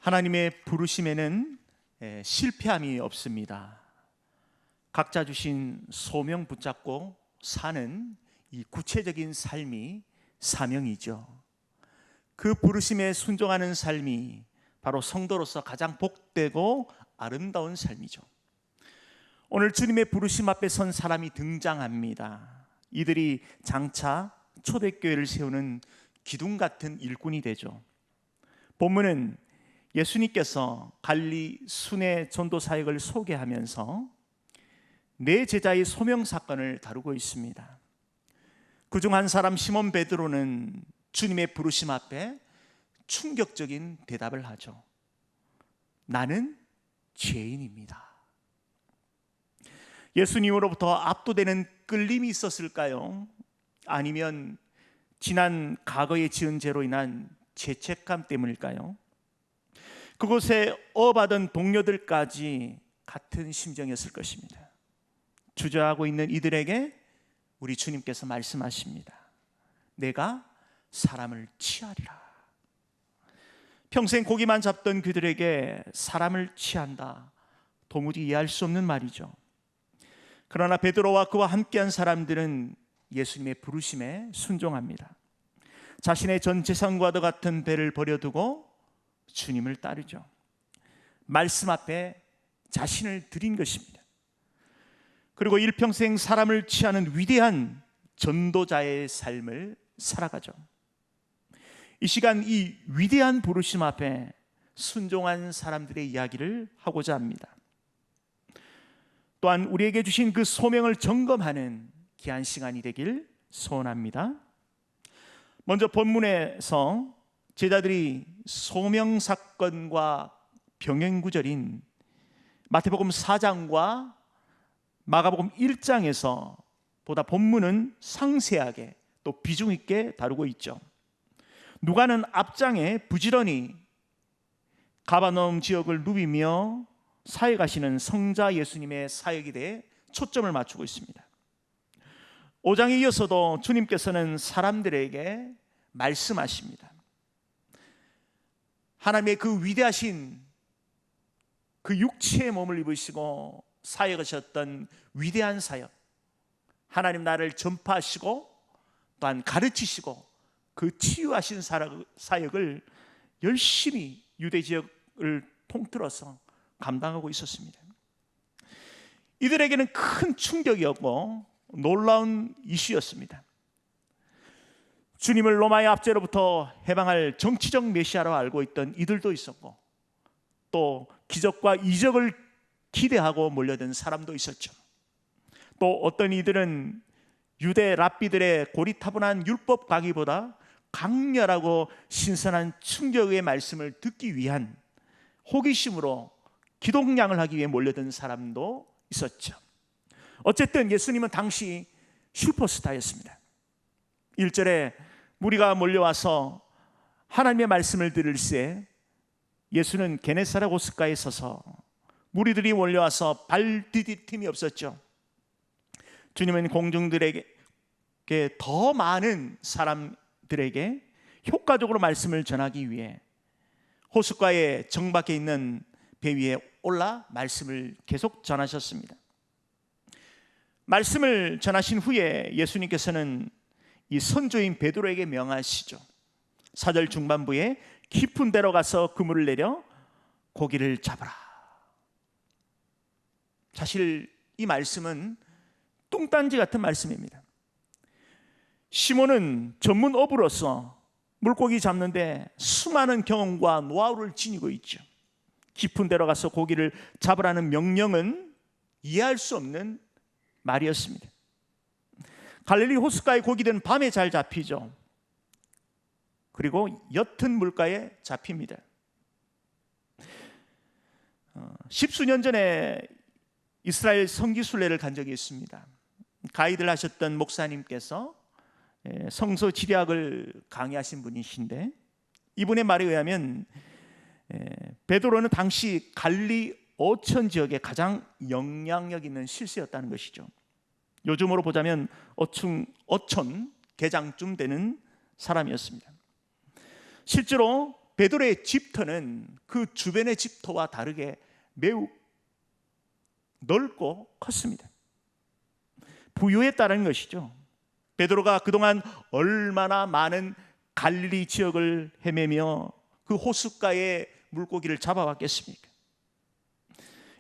하나님의 부르심에는 실패함이 없습니다. 각자 주신 소명 붙잡고 사는 이 구체적인 삶이 사명이죠. 그 부르심에 순종하는 삶이 바로 성도로서 가장 복되고 아름다운 삶이죠. 오늘 주님의 부르심 앞에 선 사람이 등장합니다. 이들이 장차 초대교회를 세우는 기둥 같은 일꾼이 되죠. 본문은 예수님께서 갈리 순회 전도 사역을 소개하면서 네 제자의 소명 사건을 다루고 있습니다. 그중 한 사람 시몬 베드로는 주님의 부르심 앞에 충격적인 대답을 하죠. 나는 죄인입니다. 예수님으로부터 압도되는 끌림이 있었을까요? 아니면 지난 과거에 지은 죄로 인한 죄책감 때문일까요? 그곳에 어받은 동료들까지 같은 심정이었을 것입니다. 주저하고 있는 이들에게 우리 주님께서 말씀하십니다. 내가 사람을 취하리라. 평생 고기만 잡던 그들에게 사람을 취한다. 도무지 이해할 수 없는 말이죠. 그러나 베드로와 그와 함께한 사람들은 예수님의 부르심에 순종합니다. 자신의 전 재산과도 같은 배를 버려두고 주님을 따르죠. 말씀 앞에 자신을 드린 것입니다. 그리고 일평생 사람을 취하는 위대한 전도자의 삶을 살아가죠. 이 시간 이 위대한 부르심 앞에 순종한 사람들의 이야기를 하고자 합니다. 또한 우리에게 주신 그 소명을 점검하는 귀한 시간이 되길 소원합니다. 먼저 본문에서 제자들이 소명 사건과 병행 구절인 마태복음 4장과 마가복음 1장에서 보다 본문은 상세하게 또 비중 있게 다루고 있죠. 누가는 앞장에 부지런히 가버나움 지역을 누비며 사역하시는 성자 예수님의 사역에 대해 초점을 맞추고 있습니다. 5장에 이어서도 주님께서는 사람들에게 말씀하십니다. 하나님의 그 위대하신 그 육체의 몸을 입으시고 사역하셨던 위대한 사역, 하나님 나라를 전파하시고 또한 가르치시고 그 치유하신 사역을 열심히 유대 지역을 통틀어서 감당하고 있었습니다. 이들에게는 큰 충격이었고 놀라운 이슈였습니다. 주님을 로마의 압제로부터 해방할 정치적 메시아로 알고 있던 이들도 있었고 또 기적과 이적을 기대하고 몰려든 사람도 있었죠. 또 어떤 이들은 유대 랍비들의 고리타분한 율법 강의보다 강렬하고 신선한 충격의 말씀을 듣기 위한 호기심으로 기독량을 하기 위해 몰려든 사람도 있었죠. 어쨌든 예수님은 당시 슈퍼스타였습니다. 1절에 무리가 몰려와서 하나님의 말씀을 들을새 예수는 게네사렛 호숫가에 서서 무리들이 몰려와서 발 디딜 틈이 없었죠. 주님은 공중들에게 더 많은 사람들에게 효과적으로 말씀을 전하기 위해 호숫가의 정박해 있는 배 위에 올라 말씀을 계속 전하셨습니다. 말씀을 전하신 후에 예수님께서는 이 선조인 베드로에게 명하시죠. 4절 중반부에 깊은 데로 가서 그물을 내려 고기를 잡아라. 사실 이 말씀은 뚱딴지 같은 말씀입니다. 시몬은 전문 어부로서 물고기 잡는데 수많은 경험과 노하우를 지니고 있죠. 깊은 데로 가서 고기를 잡으라는 명령은 이해할 수 없는 말이었습니다. 갈릴리 호숫가의 고기들은 밤에 잘 잡히죠. 그리고 옅은 물가에 잡힙니다. 10수년 전에 이스라엘 성지순례를 간 적이 있습니다. 가이드를 하셨던 목사님께서 성서 지리학을 강의하신 분이신데 이분의 말에 의하면 베드로는 당시 갈리 어촌 지역에 가장 영향력 있는 실세였다는 것이죠. 요즘으로 보자면 어촌 개장쯤 되는 사람이었습니다. 실제로 베드로의 집터는 그 주변의 집터와 다르게 매우 넓고 컸습니다. 부유했다는 것이죠. 베드로가 그동안 얼마나 많은 갈릴리 지역을 헤매며 그 호숫가에 물고기를 잡아왔겠습니까?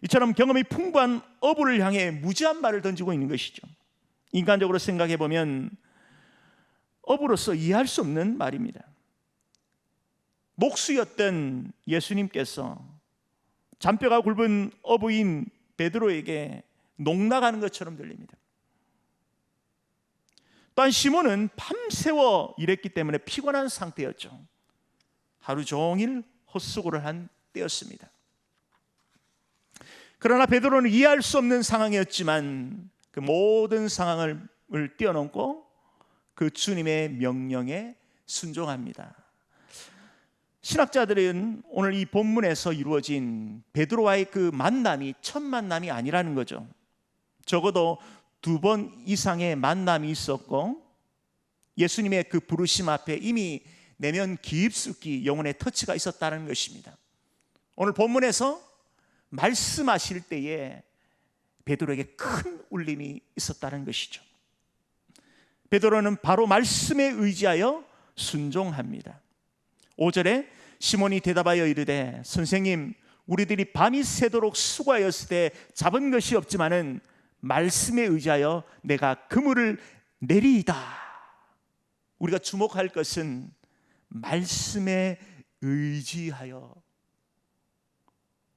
이처럼 경험이 풍부한 어부를 향해 무지한 말을 던지고 있는 것이죠. 인간적으로 생각해 보면 어부로서 이해할 수 없는 말입니다. 목수였던 예수님께서 잔뼈가 굵은 어부인 베드로에게 농락하는 것처럼 들립니다. 또한 시몬은 밤새워 일했기 때문에 피곤한 상태였죠. 하루 종일 헛수고를 한 때였습니다. 그러나 베드로는 이해할 수 없는 상황이었지만 그 모든 상황을 뛰어넘고 그 주님의 명령에 순종합니다. 신학자들은 오늘 이 본문에서 이루어진 베드로와의 그 만남이 첫 만남이 아니라는 거죠. 적어도 2번 이상의 만남이 있었고 예수님의 그 부르심 앞에 이미 내면 깊숙이 영혼의 터치가 있었다는 것입니다. 오늘 본문에서 말씀하실 때에 베드로에게 큰 울림이 있었다는 것이죠. 베드로는 바로 말씀에 의지하여 순종합니다. 5절에 시몬이 대답하여 이르되 선생님 우리들이 밤이 새도록 수고하였을 때 잡은 것이 없지만은 말씀에 의지하여 내가 그물을 내리이다. 우리가 주목할 것은 말씀에 의지하여.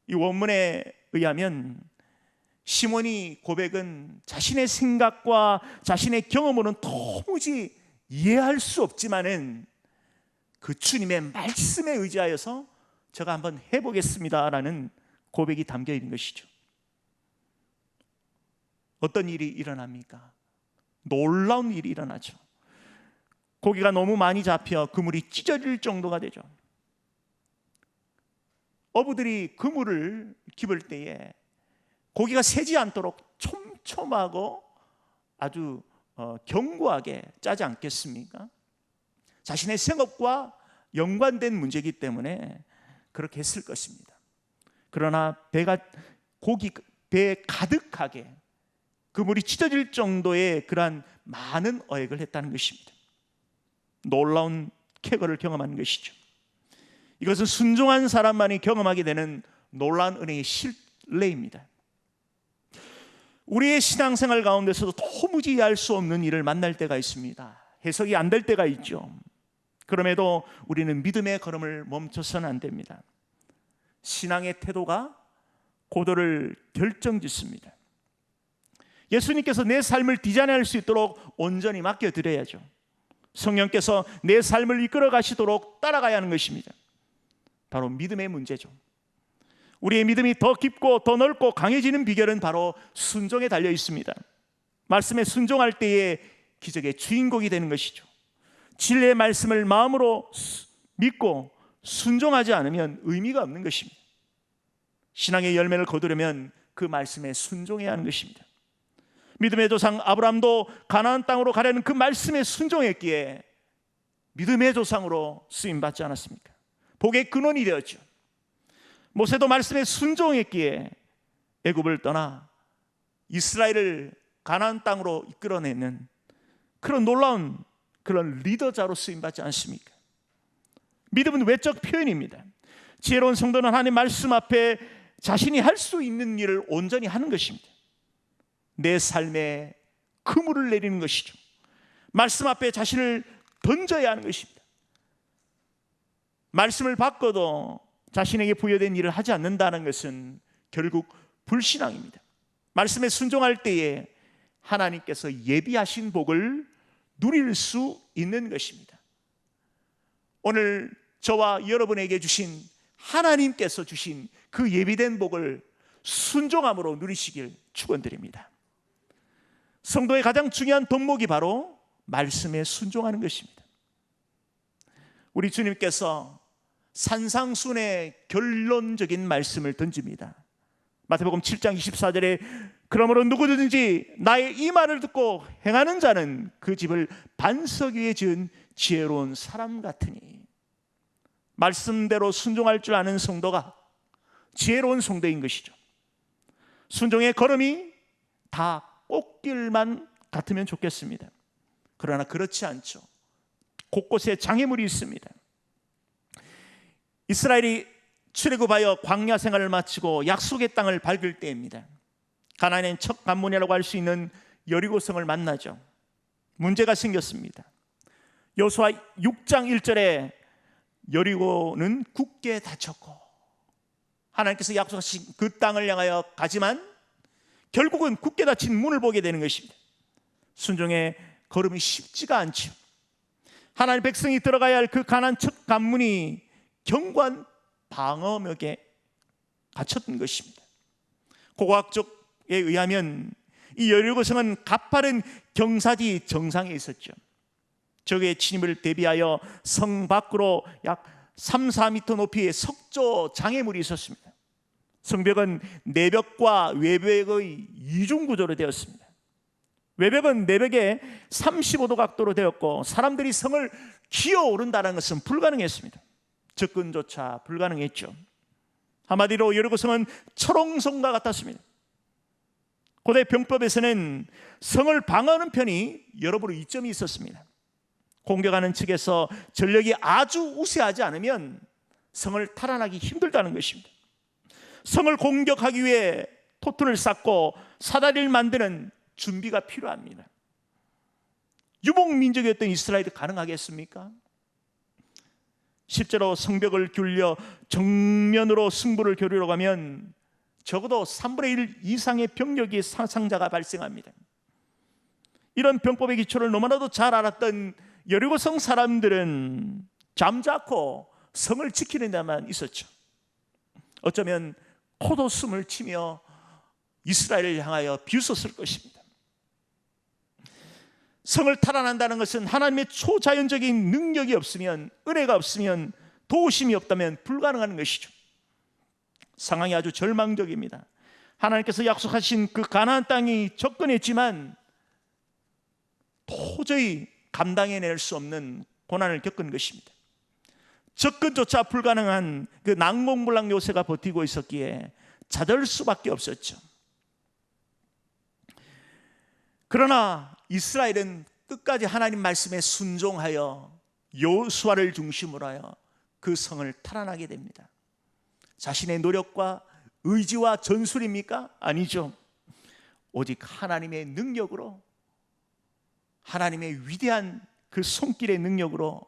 이 원문에 의하면 시몬이 고백은 자신의 생각과 자신의 경험으로는 도무지 이해할 수 없지만은 그 주님의 말씀에 의지하여서 제가 한번 해보겠습니다라는 고백이 담겨 있는 것이죠. 어떤 일이 일어납니까? 놀라운 일이 일어나죠. 고기가 너무 많이 잡혀 그물이 찢어질 정도가 되죠. 어부들이 그물을 깁을 때에 고기가 새지 않도록 촘촘하고 아주 견고하게 짜지 않겠습니까? 자신의 생업과 연관된 문제이기 때문에 그렇게 했을 것입니다. 그러나 배에 가득하게 그물이 찢어질 정도의 그러한 많은 어획을 했다는 것입니다. 놀라운 쾌거를 경험하는 것이죠. 이것은 순종한 사람만이 경험하게 되는 놀라운 은혜의 실례입니다. 우리의 신앙생활 가운데서도 도무지 이해할 수 없는 일을 만날 때가 있습니다. 해석이 안 될 때가 있죠. 그럼에도 우리는 믿음의 걸음을 멈춰서는 안 됩니다. 신앙의 태도가 고도를 결정짓습니다. 예수님께서 내 삶을 디자인할 수 있도록 온전히 맡겨드려야죠. 성령께서 내 삶을 이끌어 가시도록 따라가야 하는 것입니다. 바로 믿음의 문제죠. 우리의 믿음이 더 깊고 더 넓고 강해지는 비결은 바로 순종에 달려 있습니다. 말씀에 순종할 때에 기적의 주인공이 되는 것이죠. 진리의 말씀을 마음으로 믿고 순종하지 않으면 의미가 없는 것입니다. 신앙의 열매를 거두려면 그 말씀에 순종해야 하는 것입니다. 믿음의 조상 아브라함도 가나안 땅으로 가려는 그 말씀에 순종했기에 믿음의 조상으로 쓰임받지 않았습니까? 복의 근원이 되었죠. 모세도 말씀에 순종했기에 애굽을 떠나 이스라엘을 가나안 땅으로 이끌어내는 그런 놀라운 그런 리더자로 쓰임받지 않습니까? 믿음은 외적 표현입니다. 지혜로운 성도는 하나님 말씀 앞에 자신이 할 수 있는 일을 온전히 하는 것입니다. 내 삶에 그물을 내리는 것이죠. 말씀 앞에 자신을 던져야 하는 것입니다. 말씀을 바꿔도 자신에게 부여된 일을 하지 않는다는 것은 결국 불신앙입니다. 말씀에 순종할 때에 하나님께서 예비하신 복을 누릴 수 있는 것입니다. 오늘 저와 여러분에게 주신 하나님께서 주신 그 예비된 복을 순종함으로 누리시길 축원드립니다. 성도의 가장 중요한 덕목이 바로 말씀에 순종하는 것입니다. 우리 주님께서 산상순의 결론적인 말씀을 던집니다. 마태복음 7장 24절에 그러므로 누구든지 나의 이 말을 듣고 행하는 자는 그 집을 반석 위에 지은 지혜로운 사람 같으니. 말씀대로 순종할 줄 아는 성도가 지혜로운 성도인 것이죠. 순종의 걸음이 다 꽃길만 같으면 좋겠습니다. 그러나 그렇지 않죠. 곳곳에 장애물이 있습니다. 이스라엘이 출애굽하여 광야 생활을 마치고 약속의 땅을 밟을 때입니다. 가나안의 첫 관문이라고 할 수 있는 여리고성을 만나죠. 문제가 생겼습니다. 여호수아 6장 1절에 여리고는 굳게 닫혔고 하나님께서 약속하신 그 땅을 향하여 가지만 결국은 굳게 닫힌 문을 보게 되는 것입니다. 순종의 걸음이 쉽지가 않죠. 하나님 백성이 들어가야 할 그 가나안 첫 관문이 견고한 방어벽에 갇혔던 것입니다. 고고학적에 의하면 이 여리고성은 가파른 경사지 정상에 있었죠. 적의 침입을 대비하여 성 밖으로 약 3, 4m 높이의 석조 장애물이 있었습니다. 성벽은 내벽과 외벽의 이중 구조로 되었습니다. 외벽은 내벽에 35도 각도로 되었고 사람들이 성을 기어오른다는 것은 불가능했습니다. 접근조차 불가능했죠. 한마디로 여리고성은 철옹성과 같았습니다. 고대 병법에서는 성을 방어하는 편이 여러 부로 이점이 있었습니다. 공격하는 측에서 전력이 아주 우세하지 않으면 성을 탈환하기 힘들다는 것입니다. 성을 공격하기 위해 토튼을 쌓고 사다리를 만드는 준비가 필요합니다. 유목민족이었던 이스라엘이 가능하겠습니까? 실제로 성벽을 굴려 정면으로 승부를 겨루러 가면 적어도 3분의 1 이상의 병력이 사상자가 발생합니다. 이런 병법의 기초를 너무나도 잘 알았던 여리고성 사람들은 잠자코 성을 지키는 데만 있었죠. 어쩌면 코도 숨을 치며 이스라엘을 향하여 비웃었을 것입니다. 성을 탈환한다는 것은 하나님의 초자연적인 능력이 없으면, 은혜가 없으면, 도우심이 없다면 불가능한 것이죠. 상황이 아주 절망적입니다. 하나님께서 약속하신 그 가나안 땅이 접근했지만 도저히 감당해낼 수 없는 고난을 겪은 것입니다. 접근조차 불가능한 그 난공불락 요새가 버티고 있었기에 자들 수밖에 없었죠. 그러나 이스라엘은 끝까지 하나님 말씀에 순종하여 여호수아를 중심으로 하여 그 성을 탈환하게 됩니다. 자신의 노력과 의지와 전술입니까? 아니죠. 오직 하나님의 능력으로, 하나님의 위대한 그 손길의 능력으로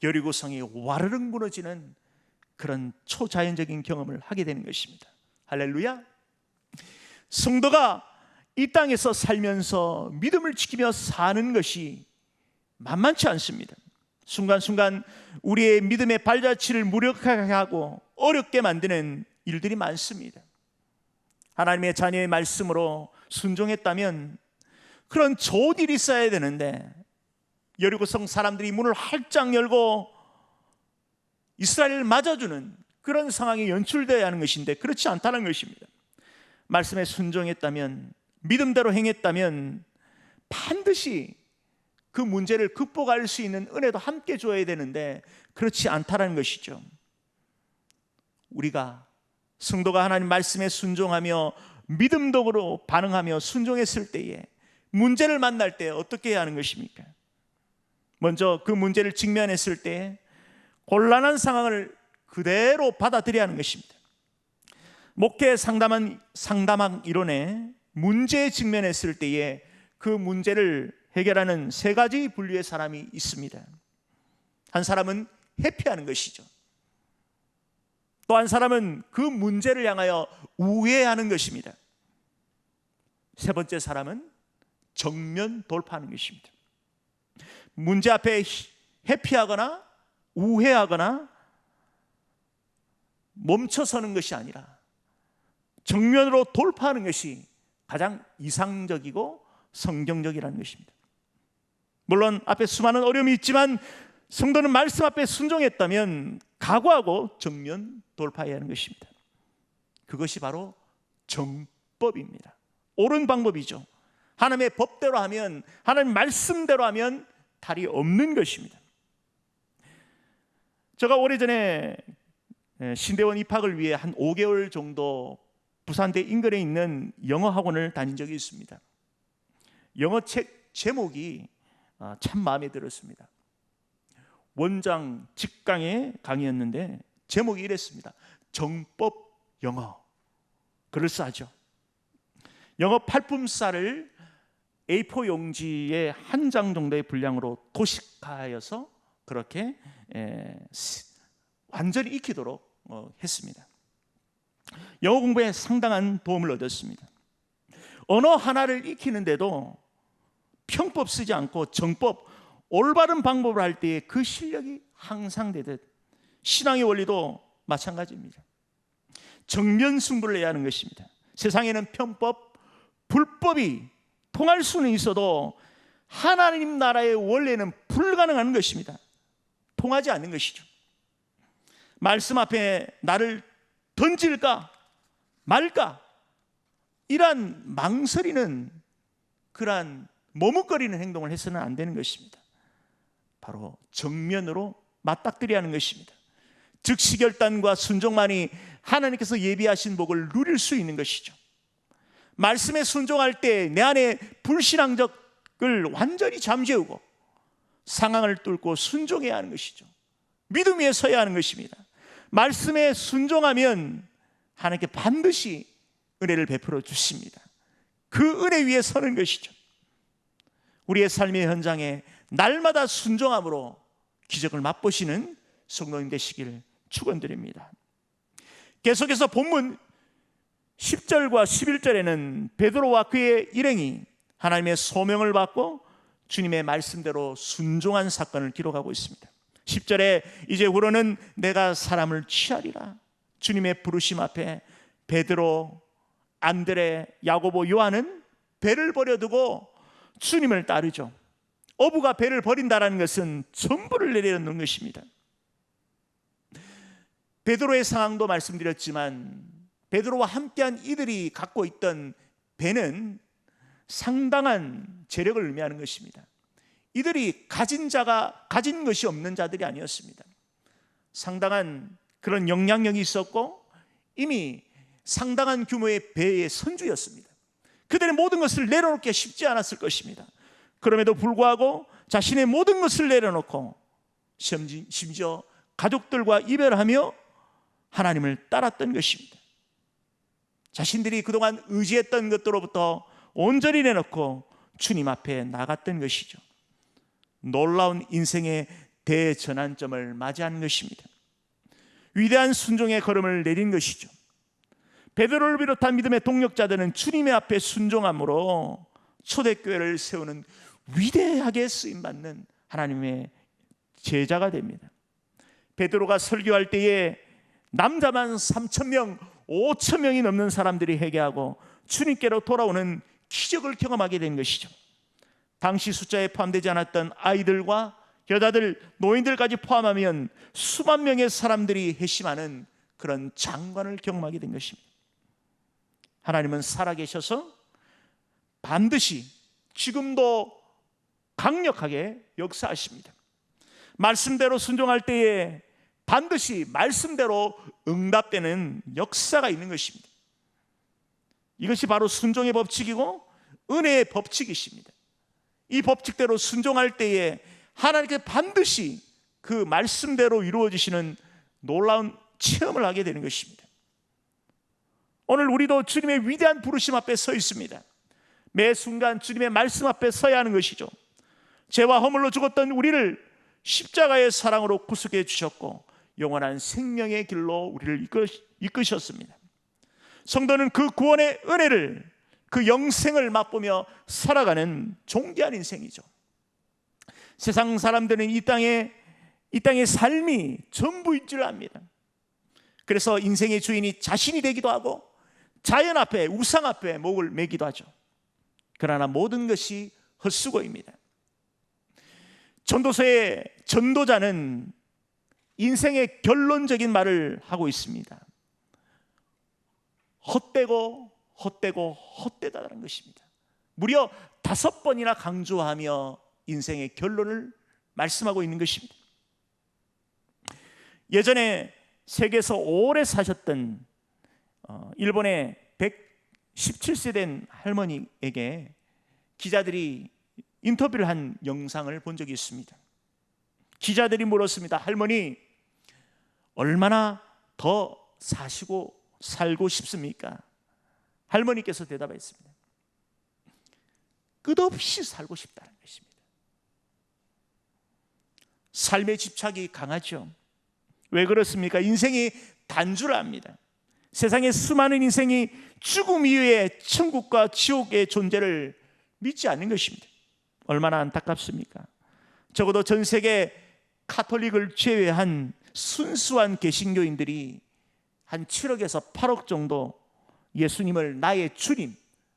여리고성이 와르르 무너지는 그런 초자연적인 경험을 하게 되는 것입니다. 할렐루야. 성도가 이 땅에서 살면서 믿음을 지키며 사는 것이 만만치 않습니다. 순간순간 우리의 믿음의 발자취를 무력하게 하고 어렵게 만드는 일들이 많습니다. 하나님의 자녀의 말씀으로 순종했다면 그런 좋은 일이 있어야 되는데 여리고성 사람들이 문을 활짝 열고 이스라엘을 맞아주는 그런 상황이 연출되어야 하는 것인데 그렇지 않다는 것입니다. 말씀에 순종했다면, 믿음대로 행했다면 반드시 그 문제를 극복할 수 있는 은혜도 함께 줘야 되는데 그렇지 않다는 것이죠. 우리가 성도가 하나님 말씀에 순종하며 믿음적으로 반응하며 순종했을 때에 문제를 만날 때 어떻게 해야 하는 것입니까? 먼저 그 문제를 직면했을 때 곤란한 상황을 그대로 받아들여야 하는 것입니다. 목회 상담학 이론에 문제에 직면했을 때에 그 문제를 해결하는 세 가지 분류의 사람이 있습니다. 한 사람은 회피하는 것이죠. 또 한 사람은 그 문제를 향하여 우회하는 것입니다. 세 번째 사람은 정면 돌파하는 것입니다. 문제 앞에 회피하거나 우회하거나 멈춰서는 것이 아니라 정면으로 돌파하는 것이 가장 이상적이고 성경적이라는 것입니다. 물론 앞에 수많은 어려움이 있지만 성도는 말씀 앞에 순종했다면 각오하고 정면 돌파해야 하는 것입니다. 그것이 바로 정법입니다. 옳은 방법이죠. 하나님의 법대로 하면, 하나님 말씀대로 하면 탈이 없는 것입니다. 제가 오래전에 신대원 입학을 위해 한 5개월 정도 부산대 인근에 있는 영어 학원을 다닌 적이 있습니다. 영어 책 제목이 참 마음에 들었습니다. 원장 직강의 강의였는데 제목이 이랬습니다. 정법 영어. 그럴싸하죠. 영어 팔품사를 A4 용지에 한 장 정도의 분량으로 도식하여서 그렇게 완전히 익히도록 했습니다. 영어 공부에 상당한 도움을 얻었습니다. 언어 하나를 익히는데도 평법 쓰지 않고 정법, 올바른 방법을 할 때에 그 실력이 향상되듯 신앙의 원리도 마찬가지입니다. 정면 승부를 해야 하는 것입니다. 세상에는 편법, 불법이 통할 수는 있어도 하나님 나라의 원래는 불가능한 것입니다. 통하지 않는 것이죠. 말씀 앞에 나를 던질까 말까 이러한 망설이는 그러한 머뭇거리는 행동을 해서는 안 되는 것입니다. 바로 정면으로 맞닥뜨려야 하는 것입니다. 즉시결단과 순종만이 하나님께서 예비하신 복을 누릴 수 있는 것이죠. 말씀에 순종할 때 내 안에 불신앙적을 완전히 잠재우고 상황을 뚫고 순종해야 하는 것이죠. 믿음 위에 서야 하는 것입니다. 말씀에 순종하면 하나님께 반드시 은혜를 베풀어 주십니다. 그 은혜 위에 서는 것이죠. 우리의 삶의 현장에 날마다 순종함으로 기적을 맛보시는 성도님 되시길 축원드립니다. 계속해서 본문 10절과 11절에는 베드로와 그의 일행이 하나님의 소명을 받고 주님의 말씀대로 순종한 사건을 기록하고 있습니다. 10절에 이제후로는 내가 사람을 취하리라. 주님의 부르심 앞에 베드로, 안드레, 야고보, 요한은 배를 버려두고 주님을 따르죠. 어부가 배를 버린다는 것은 전부를 내려놓는 것입니다. 베드로의 상황도 말씀드렸지만 베드로와 함께한 이들이 갖고 있던 배는 상당한 재력을 의미하는 것입니다. 이들이 가진 것이 없는 자들이 아니었습니다. 상당한 그런 영향력이 있었고 이미 상당한 규모의 배의 선주였습니다. 그들의 모든 것을 내려놓기 쉽지 않았을 것입니다. 그럼에도 불구하고 자신의 모든 것을 내려놓고 심지어 가족들과 이별하며 하나님을 따랐던 것입니다. 자신들이 그동안 의지했던 것들로부터 온전히 내놓고 주님 앞에 나갔던 것이죠. 놀라운 인생의 대전환점을 맞이한 것입니다. 위대한 순종의 걸음을 내린 것이죠. 베드로를 비롯한 믿음의 동력자들은 주님의 앞에 순종함으로 초대교회를 세우는 위대하게 쓰임받는 하나님의 제자가 됩니다. 베드로가 설교할 때에 남자만 3,000명, 5,000명이 넘는 사람들이 회개하고 주님께로 돌아오는 기적을 경험하게 된 것이죠. 당시 숫자에 포함되지 않았던 아이들과 여자들, 노인들까지 포함하면 수만 명의 사람들이 회심하는 그런 장관을 경험하게 된 것입니다. 하나님은 살아계셔서 반드시 지금도 강력하게 역사하십니다. 말씀대로 순종할 때에 반드시 말씀대로 응답되는 역사가 있는 것입니다. 이것이 바로 순종의 법칙이고 은혜의 법칙이십니다. 이 법칙대로 순종할 때에 하나님께 반드시 그 말씀대로 이루어지시는 놀라운 체험을 하게 되는 것입니다. 오늘 우리도 주님의 위대한 부르심 앞에 서 있습니다. 매 순간 주님의 말씀 앞에 서야 하는 것이죠. 죄와 허물로 죽었던 우리를 십자가의 사랑으로 구속해 주셨고 영원한 생명의 길로 우리를 이끄셨습니다. 성도는 그 구원의 은혜를, 그 영생을 맛보며 살아가는 존귀한 인생이죠. 세상 사람들은 이 땅의 삶이 전부인 줄 압니다. 그래서 인생의 주인이 자신이 되기도 하고 자연 앞에, 우상 앞에 목을 매기도 하죠. 그러나 모든 것이 헛수고입니다. 전도서의 전도자는 인생의 결론적인 말을 하고 있습니다. 헛되고 헛되다라는 것입니다. 무려 5번이나 강조하며 인생의 결론을 말씀하고 있는 것입니다. 예전에 세계에서 오래 사셨던 일본의 117세 된 할머니에게 기자들이 인터뷰를 한 영상을 본 적이 있습니다. 기자들이 물었습니다. 할머니, 얼마나 더 사시고 살고 싶습니까? 할머니께서 대답했습니다. 끝없이 살고 싶다는 것입니다. 삶의 집착이 강하죠. 왜 그렇습니까? 인생이 단줄합니다. 세상의 수많은 인생이 죽음 이후에 천국과 지옥의 존재를 믿지 않는 것입니다. 얼마나 안타깝습니까? 적어도 전 세계 카톨릭을 제외한 순수한 개신교인들이 한 7억에서 8억 정도 예수님을 나의 주님,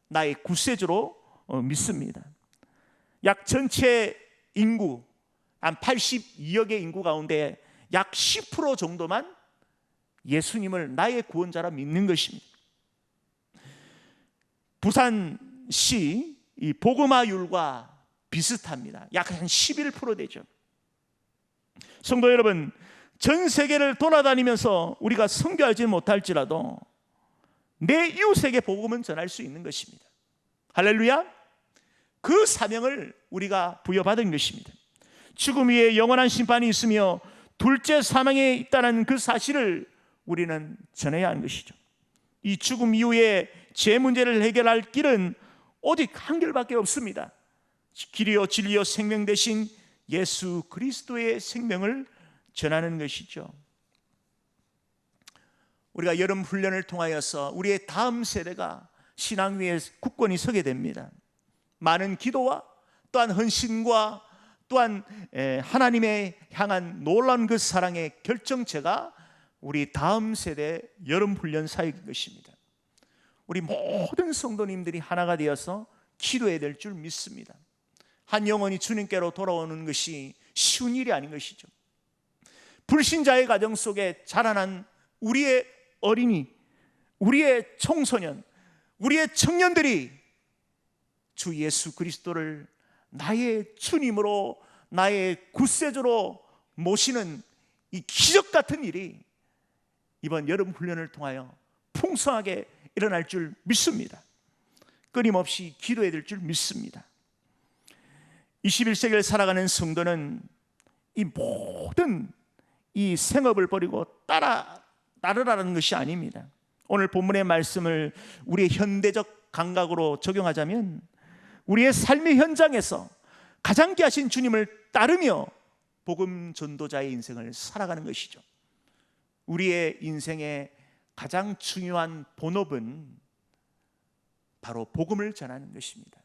나의 구세주로 믿습니다. 약 전체 인구 한 82억의 인구 가운데 약 10% 정도만 예수님을 나의 구원자라 믿는 것입니다. 부산시 이 복음화율과 비슷합니다. 약 한 11% 되죠. 성도 여러분, 전 세계를 돌아다니면서 우리가 선교하지 못할지라도 내 이웃에게 복음은 전할 수 있는 것입니다. 할렐루야. 그 사명을 우리가 부여받은 것입니다. 죽음 위에 영원한 심판이 있으며 둘째 사망에 있다는 그 사실을 우리는 전해야 하는 것이죠. 이 죽음 이후에 죄 문제를 해결할 길은 오직 한 길밖에 없습니다. 길이요 진리요 생명 되신 예수 그리스도의 생명을 전하는 것이죠. 우리가 여름 훈련을 통하여서 우리의 다음 세대가 신앙 위에 굳건히 서게 됩니다. 많은 기도와 또한 헌신과 또한 하나님의 향한 놀라운 그 사랑의 결정체가 우리 다음 세대 여름 훈련 사역인 것입니다. 우리 모든 성도님들이 하나가 되어서 기도해야 될 줄 믿습니다. 한 영혼이 주님께로 돌아오는 것이 쉬운 일이 아닌 것이죠. 불신자의 가정 속에 자라난 우리의 어린이, 우리의 청소년, 우리의 청년들이 주 예수 그리스도를 나의 주님으로, 나의 구세주로 모시는 이 기적 같은 일이 이번 여름 훈련을 통하여 풍성하게 일어날 줄 믿습니다. 끊임없이 기도해야 될 줄 믿습니다. 21세기를 살아가는 성도는 이 모든 이 생업을 버리고 따르라는 것이 아닙니다. 오늘 본문의 말씀을 우리의 현대적 감각으로 적용하자면 우리의 삶의 현장에서 가장 귀하신 주님을 따르며 복음 전도자의 인생을 살아가는 것이죠. 우리의 인생의 가장 중요한 본업은 바로 복음을 전하는 것입니다.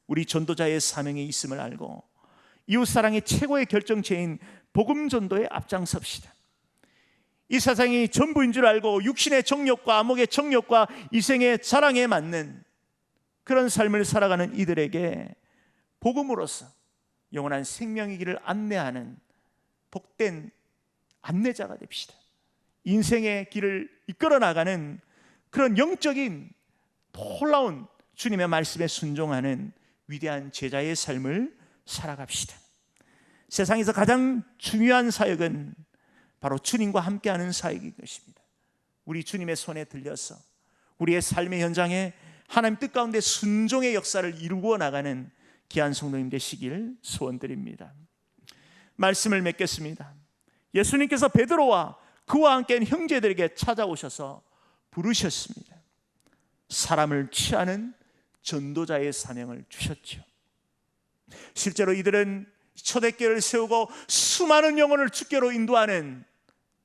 우리 전도자의 사명이 있음을 알고 이웃사랑의 최고의 결정체인 복음 전도에 앞장섭시다. 이 세상이 전부인 줄 알고 육신의 정욕과 암흑의 정욕과 이생의 자랑에 맞는 그런 삶을 살아가는 이들에게 복음으로서 영원한 생명의 길을 안내하는 복된 안내자가 됩시다. 인생의 길을 이끌어 나가는 그런 영적인 놀라운 주님의 말씀에 순종하는 위대한 제자의 삶을 살아갑시다. 세상에서 가장 중요한 사역은 바로 주님과 함께하는 사역인 것입니다. 우리 주님의 손에 들려서 우리의 삶의 현장에 하나님 뜻 가운데 순종의 역사를 이루어 나가는 귀한 성도님 되시길 소원드립니다. 말씀을 맺겠습니다. 예수님께서 베드로와 그와 함께한 형제들에게 찾아오셔서 부르셨습니다. 사람을 취하는 전도자의 사명을 주셨죠. 실제로 이들은 초대교회를 세우고 수많은 영혼을 주께로 인도하는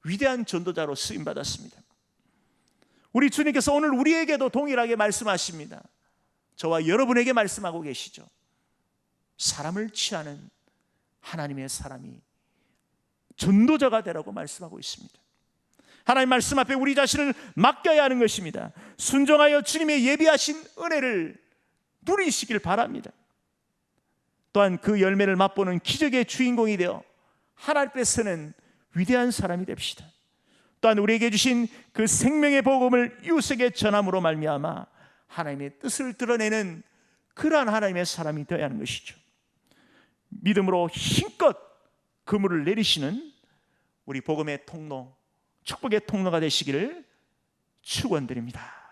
위대한 전도자로 쓰임받았습니다. 우리 주님께서 오늘 우리에게도 동일하게 말씀하십니다. 저와 여러분에게 말씀하고 계시죠. 사람을 취하는 하나님의 사람이 전도자가 되라고 말씀하고 있습니다. 하나님 말씀 앞에 우리 자신을 맡겨야 하는 것입니다. 순종하여 주님의 예비하신 은혜를 누리시길 바랍니다. 또한 그 열매를 맛보는 기적의 주인공이 되어 하나님 앞에 서는 위대한 사람이 됩시다. 또한 우리에게 주신 그 생명의 복음을 이웃에게 전함으로 말미암아 하나님의 뜻을 드러내는 그러한 하나님의 사람이 되어야 하는 것이죠. 믿음으로 힘껏 그물을 내리시는 우리 복음의 통로, 축복의 통로가 되시기를 축원드립니다.